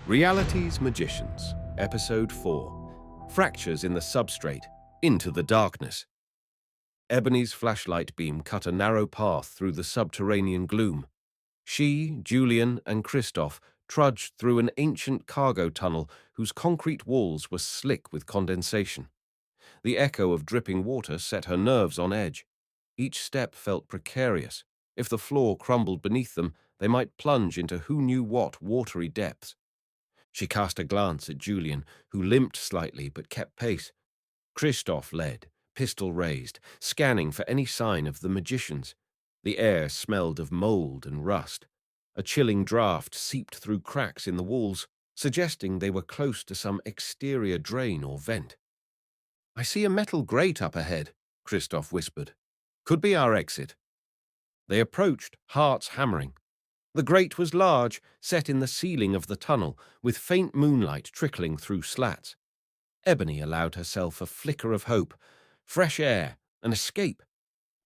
Reality's Magicians, Episode 4. Fractures in the Substrate, Into the Darkness. Ebony's flashlight beam cut a narrow path through the subterranean gloom. She, Julian, and Christoph trudged through an ancient cargo tunnel whose concrete walls were slick with condensation. The echo of dripping water set her nerves on edge. Each step felt precarious. If the floor crumbled beneath them, they might plunge into who knew what watery depths. She cast a glance at Julian, who limped slightly but kept pace. Christoph led, pistol raised, scanning for any sign of the magicians. The air smelled of mold and rust. A chilling draught seeped through cracks in the walls, suggesting they were close to some exterior drain or vent. "I see a metal grate up ahead," Christoph whispered. "Could be our exit." They approached, hearts hammering. The grate was large, set in the ceiling of the tunnel, with faint moonlight trickling through slats. Ebony allowed herself a flicker of hope, fresh air, an escape.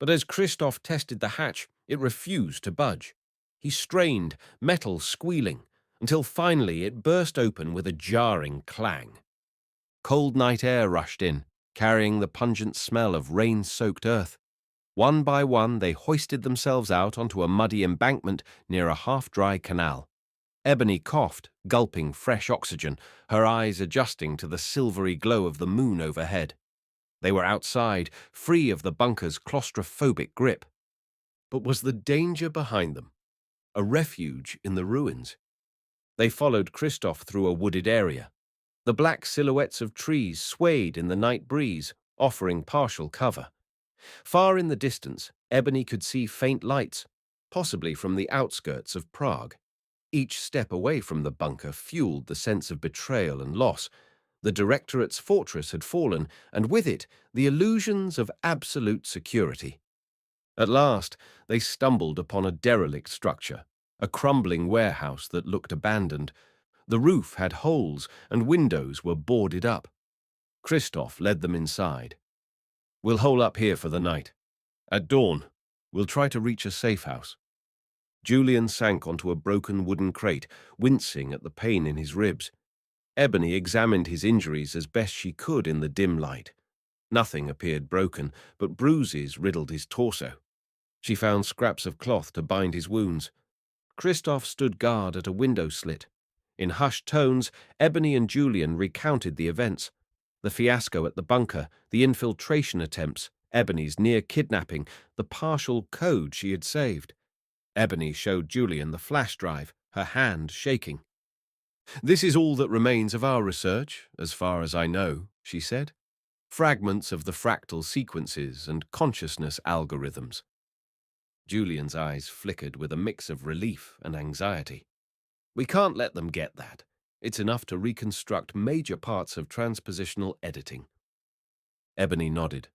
But as Christoph tested the hatch, it refused to budge. He strained, metal squealing, until finally it burst open with a jarring clang. Cold night air rushed in, carrying the pungent smell of rain-soaked earth. One by one, they hoisted themselves out onto a muddy embankment near a half-dry canal. Ebony coughed, gulping fresh oxygen, her eyes adjusting to the silvery glow of the moon overhead. They were outside, free of the bunker's claustrophobic grip. But was the danger behind them? A refuge in the ruins? They followed Christoph through a wooded area. The black silhouettes of trees swayed in the night breeze, offering partial cover. Far in the distance, Ebony could see faint lights, possibly from the outskirts of Prague. Each step away from the bunker fueled the sense of betrayal and loss. The Directorate's fortress had fallen, and with it, the illusions of absolute security. At last, they stumbled upon a derelict structure, a crumbling warehouse that looked abandoned. The roof had holes, and windows were boarded up. Christoph led them inside. "We'll hole up here for the night. At dawn, we'll try to reach a safe house." Julian sank onto a broken wooden crate, wincing at the pain in his ribs. Ebony examined his injuries as best she could in the dim light. Nothing appeared broken, but bruises riddled his torso. She found scraps of cloth to bind his wounds. Christoph stood guard at a window slit. In hushed tones, Ebony and Julian recounted the events. The fiasco at the bunker, the infiltration attempts, Ebony's near kidnapping, the partial code she had saved. Ebony showed Julian the flash drive, her hand shaking. "This is all that remains of our research, as far as I know," she said. "Fragments of the fractal sequences and consciousness algorithms." Julian's eyes flickered with a mix of relief and anxiety. "We can't let them get that. It's enough to reconstruct major parts of transpositional editing." Ebony nodded.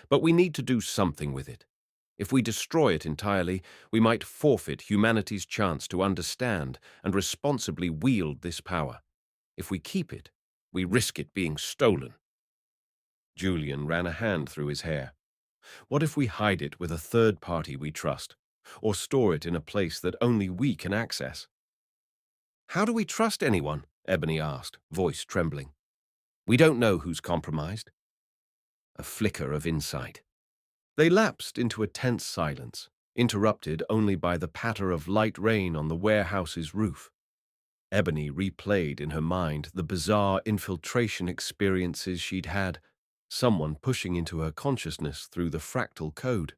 "But we need to do something with it. If we destroy it entirely, we might forfeit humanity's chance to understand and responsibly wield this power. If we keep it, we risk it being stolen." Julian ran a hand through his hair. "What if we hide it with a third party we trust, or store it in a place that only we can access?" "How do we trust anyone?" Ebony asked, voice trembling. "We don't know who's compromised." A flicker of insight. They lapsed into a tense silence, interrupted only by the patter of light rain on the warehouse's roof. Ebony replayed in her mind the bizarre infiltration experiences she'd had, someone pushing into her consciousness through the fractal code.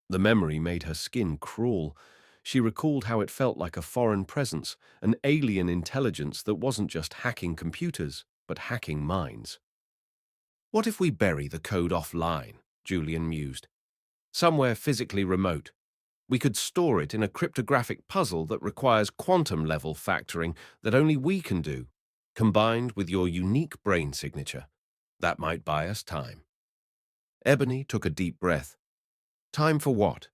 The memory made her skin crawl. She recalled how it felt like a foreign presence, an alien intelligence that wasn't just hacking computers, but hacking minds. "What if we bury the code offline?" Julian mused. "Somewhere physically remote. We could store it in a cryptographic puzzle that requires quantum-level factoring that only we can do, combined with your unique brain signature. That might buy us time." Ebony took a deep breath. Time for what?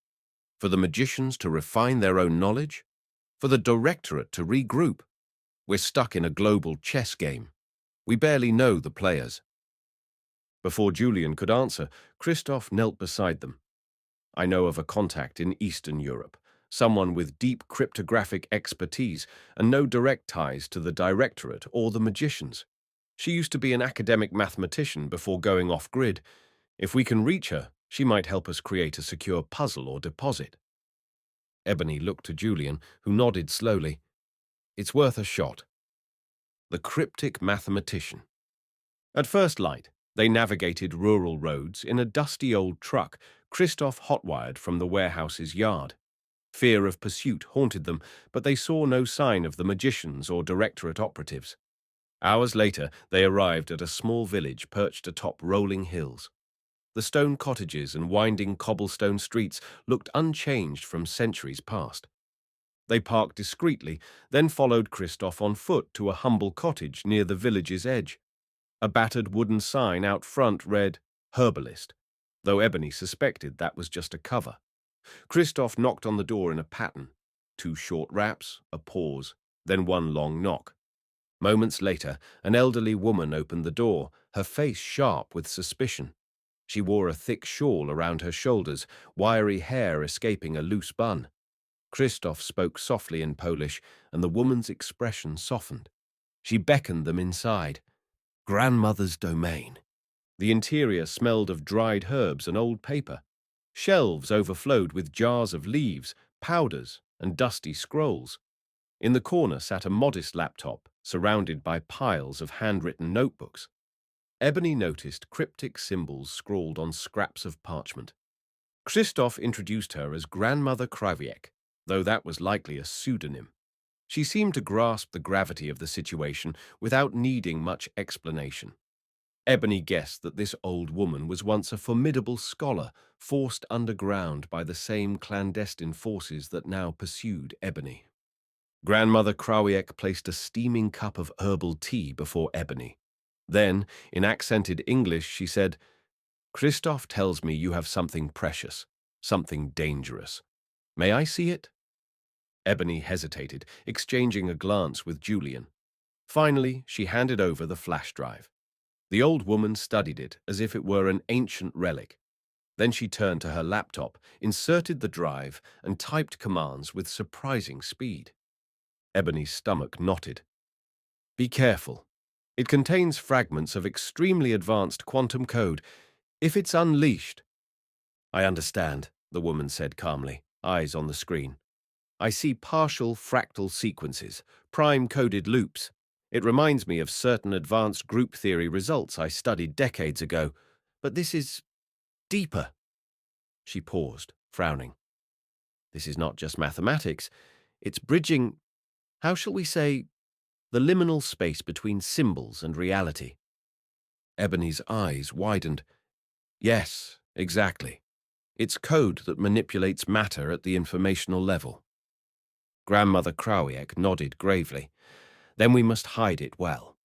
For the magicians to refine their own knowledge? For the Directorate to regroup? We're stuck in a global chess game. We barely know the players. Before Julian could answer, Christoph knelt beside them. "I know of a contact in Eastern Europe, someone with deep cryptographic expertise and no direct ties to the directorate or the magicians. She used to be an academic mathematician before going off-grid. If we can reach her, she might help us create a secure puzzle or deposit. Ebony looked to Julian, who nodded slowly. It's worth a shot. The cryptic mathematician. At first light, they navigated rural roads in a dusty old truck Christoph hotwired from the warehouse's yard. Fear of pursuit haunted them, but they saw no sign of the magicians or directorate operatives. Hours later, they arrived at a small village perched atop rolling hills. The stone cottages and winding cobblestone streets looked unchanged from centuries past. They parked discreetly, then followed Christoph on foot to a humble cottage near the village's edge. A battered wooden sign out front read, "Herbalist," though Ebony suspected that was just a cover. Christoph knocked on the door in a pattern. 2 short raps, a pause, then 1 long knock. Moments later, an elderly woman opened the door, her face sharp with suspicion. She wore a thick shawl around her shoulders, wiry hair escaping a loose bun. Christoph spoke softly in Polish, and the woman's expression softened. She beckoned them inside. Grandmother's domain. The interior smelled of dried herbs and old paper. Shelves overflowed with jars of leaves, powders, and dusty scrolls. In the corner sat a modest laptop, surrounded by piles of handwritten notebooks. Ebony noticed cryptic symbols scrawled on scraps of parchment. Christoph introduced her as Grandmother Krawiec, though that was likely a pseudonym. She seemed to grasp the gravity of the situation without needing much explanation. Ebony guessed that this old woman was once a formidable scholar, forced underground by the same clandestine forces that now pursued Ebony. Grandmother Krawiec placed a steaming cup of herbal tea before Ebony. Then, in accented English, she said, "Christoph tells me you have something precious, something dangerous. May I see it?" Ebony hesitated, exchanging a glance with Julian. Finally, she handed over the flash drive. The old woman studied it as if it were an ancient relic. Then she turned to her laptop, inserted the drive, and typed commands with surprising speed. Ebony's stomach knotted. "Be careful. It contains fragments of extremely advanced quantum code. If it's unleashed—" "I understand," the woman said calmly, eyes on the screen. "I see partial fractal sequences, prime-coded loops. It reminds me of certain advanced group theory results I studied decades ago. But this is deeper." She paused, frowning. "This is not just mathematics. It's bridging, how shall we say, the liminal space between symbols and reality." Ebony's eyes widened. "Yes, exactly. It's code that manipulates matter at the informational level." Grandmother Krawiec nodded gravely. "Then we must hide it well.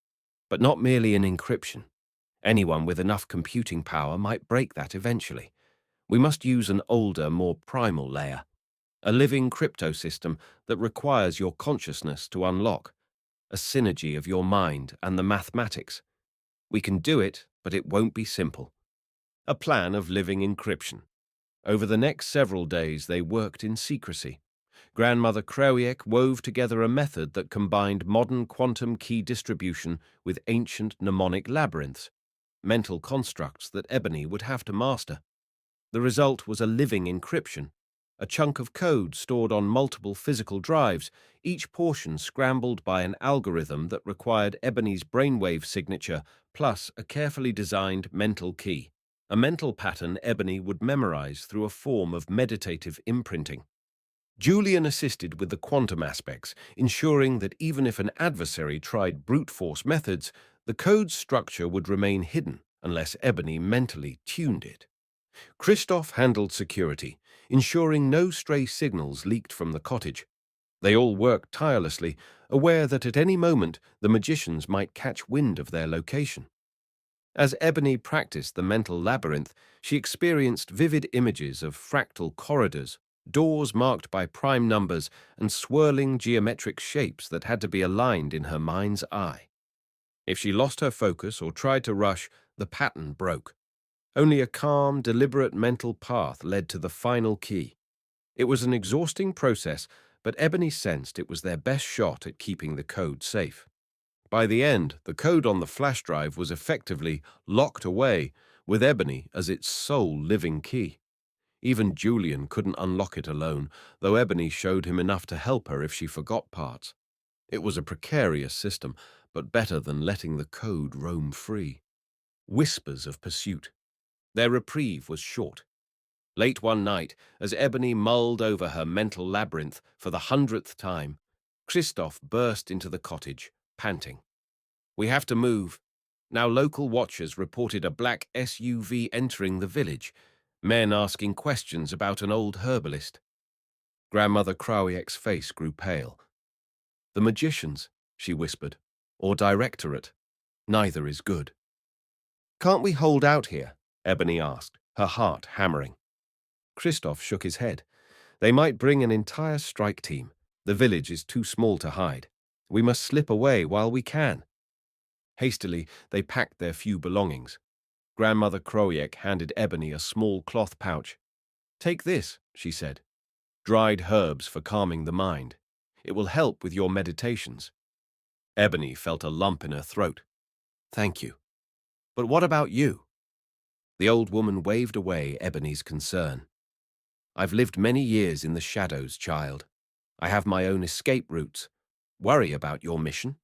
But not merely in encryption. Anyone with enough computing power might break that eventually. We must use an older, more primal layer. A living crypto system that requires your consciousness to unlock. A synergy of your mind and the mathematics. We can do it, but it won't be simple." A plan of living encryption. Over the next several days, they worked in secrecy. Grandmother Krawiec wove together a method that combined modern quantum key distribution with ancient mnemonic labyrinths, mental constructs that Ebony would have to master. The result was a living encryption, a chunk of code stored on multiple physical drives, each portion scrambled by an algorithm that required Ebony's brainwave signature plus a carefully designed mental key, a mental pattern Ebony would memorize through a form of meditative imprinting. Julian assisted with the quantum aspects, ensuring that even if an adversary tried brute force methods, the code's structure would remain hidden unless Ebony mentally tuned it. Christoph handled security, ensuring no stray signals leaked from the cottage. They all worked tirelessly, aware that at any moment the magicians might catch wind of their location. As Ebony practiced the mental labyrinth, she experienced vivid images of fractal corridors, doors marked by prime numbers, and swirling geometric shapes that had to be aligned in her mind's eye. If she lost her focus or tried to rush, the pattern broke. Only a calm, deliberate mental path led to the final key. It was an exhausting process, but Ebony sensed it was their best shot at keeping the code safe. By the end, the code on the flash drive was effectively locked away, with Ebony as its sole living key. Even Julian couldn't unlock it alone, though Ebony showed him enough to help her if she forgot parts. It was a precarious system, but better than letting the code roam free. Whispers of pursuit. Their reprieve was short. Late one night, as Ebony mulled over her mental labyrinth for the 100th time, Christoph burst into the cottage, panting. "We have to move." Now local watchers reported a black SUV entering the village, men asking questions about an old herbalist. Grandmother Krawiek's face grew pale. "The magicians," she whispered, "or directorate. Neither is good." "Can't we hold out here?" Ebony asked, her heart hammering. Christoph shook his head. "They might bring an entire strike team. The village is too small to hide. We must slip away while we can." Hastily, they packed their few belongings. Grandmother Krawiek handed Ebony a small cloth pouch. "Take this," she said. "Dried herbs for calming the mind. It will help with your meditations." Ebony felt a lump in her throat. "Thank you. But what about you?" The old woman waved away Ebony's concern. "I've lived many years in the shadows, child. I have my own escape routes. Worry about your mission."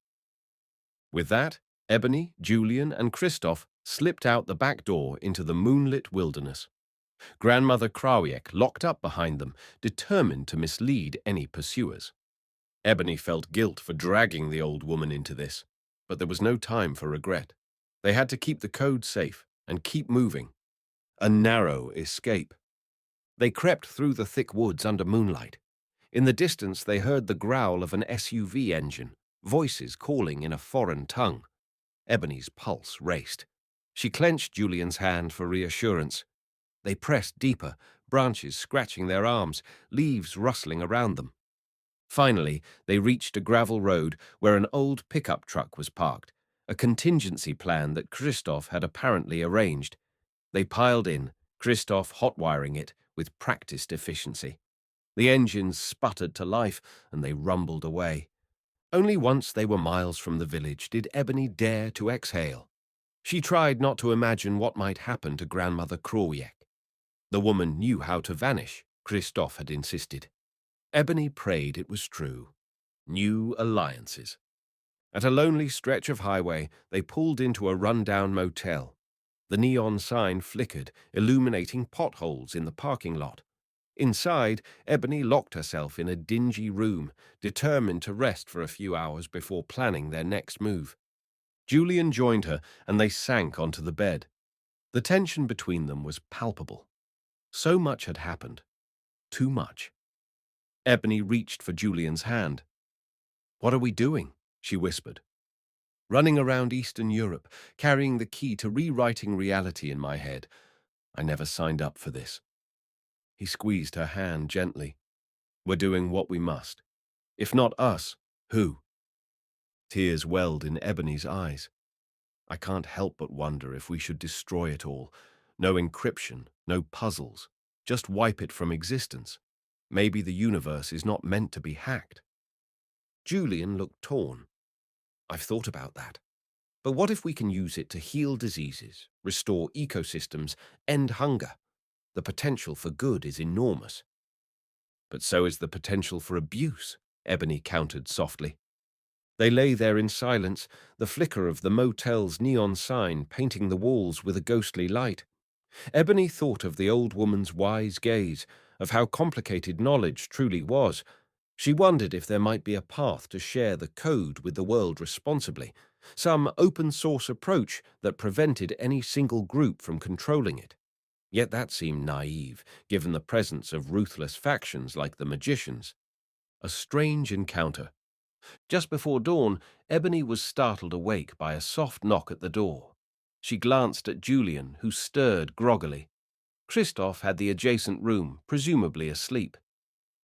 With that, Ebony, Julian, and Christoph slipped out the back door into the moonlit wilderness. Grandmother Krawiek locked up behind them, determined to mislead any pursuers. Ebony felt guilt for dragging the old woman into this, but there was no time for regret. They had to keep the code safe and keep moving. A narrow escape. They crept through the thick woods under moonlight. In the distance, they heard the growl of an SUV engine, voices calling in a foreign tongue. Ebony's pulse raced. She clenched Julian's hand for reassurance. They pressed deeper, branches scratching their arms, leaves rustling around them. Finally, they reached a gravel road where an old pickup truck was parked, a contingency plan that Christoph had apparently arranged. They piled in, Christoph hot-wiring it with practiced efficiency. The engines sputtered to life, and they rumbled away. Only once they were miles from the village did Ebony dare to exhale. She tried not to imagine what might happen to Grandmother Krawiek. The woman knew how to vanish, Christoph had insisted. Ebony prayed it was true. New alliances. At a lonely stretch of highway, they pulled into a run-down motel. The neon sign flickered, illuminating potholes in the parking lot. Inside, Ebony locked herself in a dingy room, determined to rest for a few hours before planning their next move. Julian joined her, and they sank onto the bed. The tension between them was palpable. So much had happened. Too much. Ebony reached for Julian's hand. "What are we doing?" she whispered. "Running around Eastern Europe, carrying the key to rewriting reality in my head. I never signed up for this." He squeezed her hand gently. "We're doing what we must. If not us, who?" Tears welled in Ebony's eyes. "I can't help but wonder if we should destroy it all. No encryption, no puzzles. Just wipe it from existence. Maybe the universe is not meant to be hacked." Julian looked torn. "I've thought about that. But what if we can use it to heal diseases, restore ecosystems, end hunger? The potential for good is enormous." "But so is the potential for abuse," Ebony countered softly. They lay there in silence, the flicker of the motel's neon sign painting the walls with a ghostly light. Ebony thought of the old woman's wise gaze, of how complicated knowledge truly was. She wondered if there might be a path to share the code with the world responsibly, some open-source approach that prevented any single group from controlling it. Yet that seemed naive, given the presence of ruthless factions like the magicians. A strange encounter. Just before dawn, Ebony was startled awake by a soft knock at the door. She glanced at Julian, who stirred groggily. Christoph had the adjacent room, presumably asleep.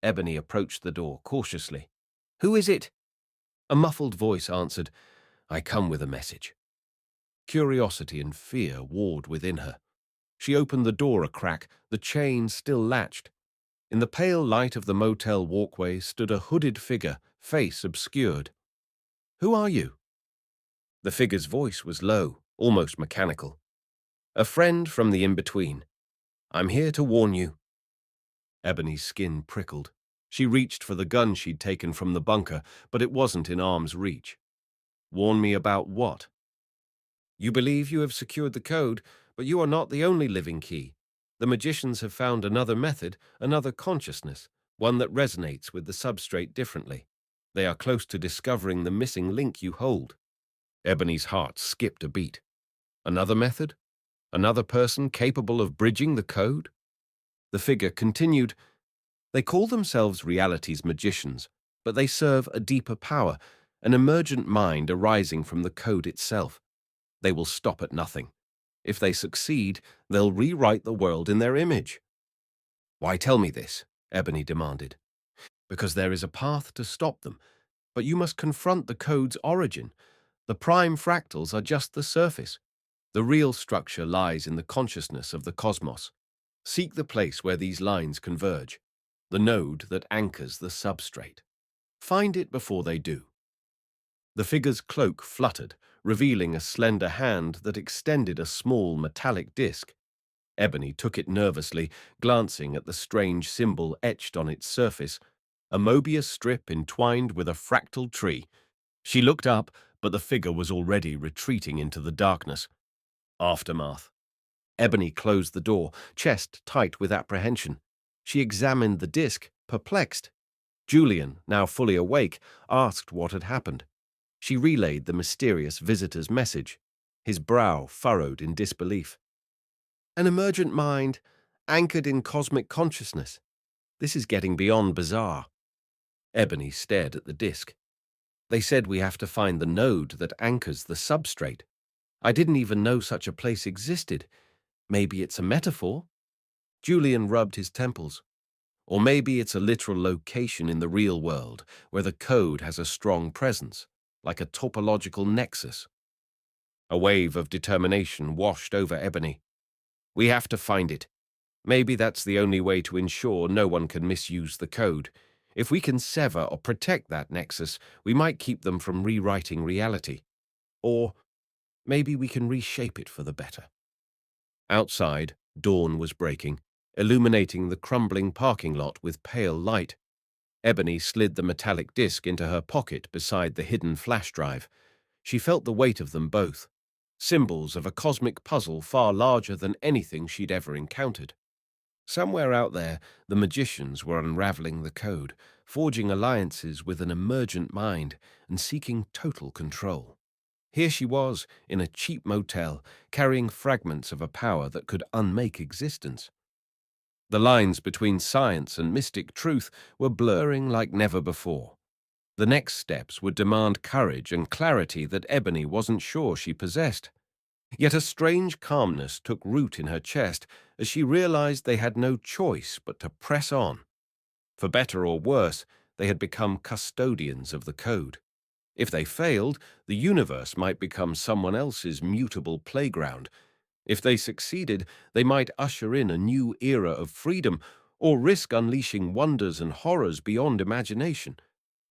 Ebony approached the door cautiously. "Who is it?" A muffled voice answered, "I come with a message." Curiosity and fear warred within her. She opened the door a crack, the chain still latched. In the pale light of the motel walkway stood a hooded figure, face obscured. "Who are you?" The figure's voice was low, almost mechanical. "A friend from the in-between. I'm here to warn you." Ebony's skin prickled. She reached for the gun she'd taken from the bunker, but it wasn't in arm's reach. "Warn me about what?" "You believe you have secured the code, but you are not the only living key. The magicians have found another method, another consciousness, one that resonates with the substrate differently. They are close to discovering the missing link you hold." Ebony's heart skipped a beat. Another method? Another person capable of bridging the code? The figure continued, "They call themselves reality's magicians, but they serve a deeper power, an emergent mind arising from the code itself. They will stop at nothing. If they succeed, they'll rewrite the world in their image." "Why tell me this?" Ebony demanded. "Because there is a path to stop them, but you must confront the code's origin. The prime fractals are just the surface. The real structure lies in the consciousness of the cosmos. Seek the place where these lines converge, the node that anchors the substrate. Find it before they do." The figure's cloak fluttered, revealing a slender hand that extended a small metallic disc. Ebony took it nervously, glancing at the strange symbol etched on its surface, a Mobius strip entwined with a fractal tree. She looked up, but the figure was already retreating into the darkness. Aftermath. Ebony closed the door, chest tight with apprehension. She examined the disc, perplexed. Julian, now fully awake, asked what had happened. She relayed the mysterious visitor's message, his brow furrowed in disbelief. "An emergent mind, anchored in cosmic consciousness. This is getting beyond bizarre." Ebony stared at the disc. "They said we have to find the node that anchors the substrate. I didn't even know such a place existed. Maybe it's a metaphor?" Julian rubbed his temples. "Or maybe it's a literal location in the real world, where the code has a strong presence, like a topological nexus." A wave of determination washed over Ebony. "We have to find it. Maybe that's the only way to ensure no one can misuse the code. If we can sever or protect that nexus, we might keep them from rewriting reality. Or maybe we can reshape it for the better." Outside, dawn was breaking, illuminating the crumbling parking lot with pale light. Ebony slid the metallic disc into her pocket beside the hidden flash drive. She felt the weight of them both, symbols of a cosmic puzzle far larger than anything she'd ever encountered. Somewhere out there, the magicians were unraveling the code, forging alliances with an emergent mind and seeking total control. Here she was, in a cheap motel, carrying fragments of a power that could unmake existence. The lines between science and mystic truth were blurring like never before. The next steps would demand courage and clarity that Ebony wasn't sure she possessed. Yet a strange calmness took root in her chest as she realized they had no choice but to press on. For better or worse, they had become custodians of the code. If they failed, the universe might become someone else's mutable playground. If they succeeded, they might usher in a new era of freedom or risk unleashing wonders and horrors beyond imagination.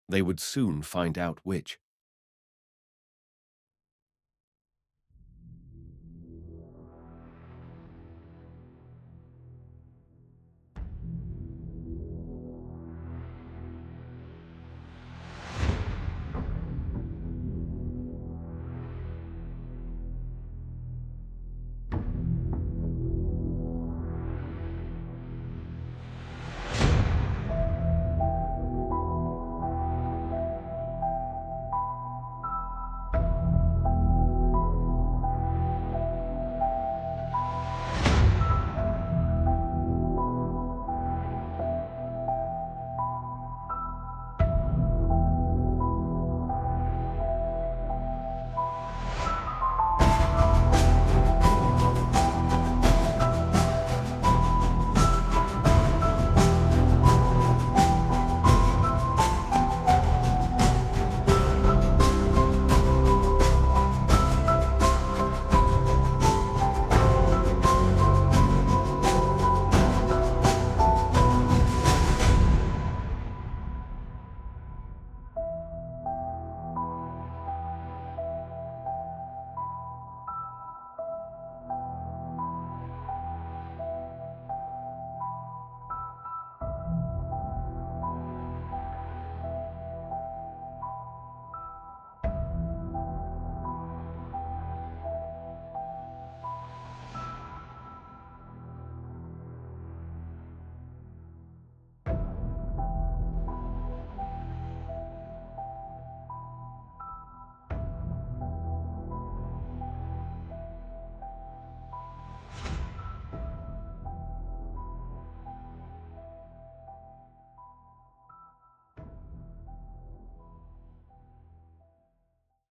They would soon find out which.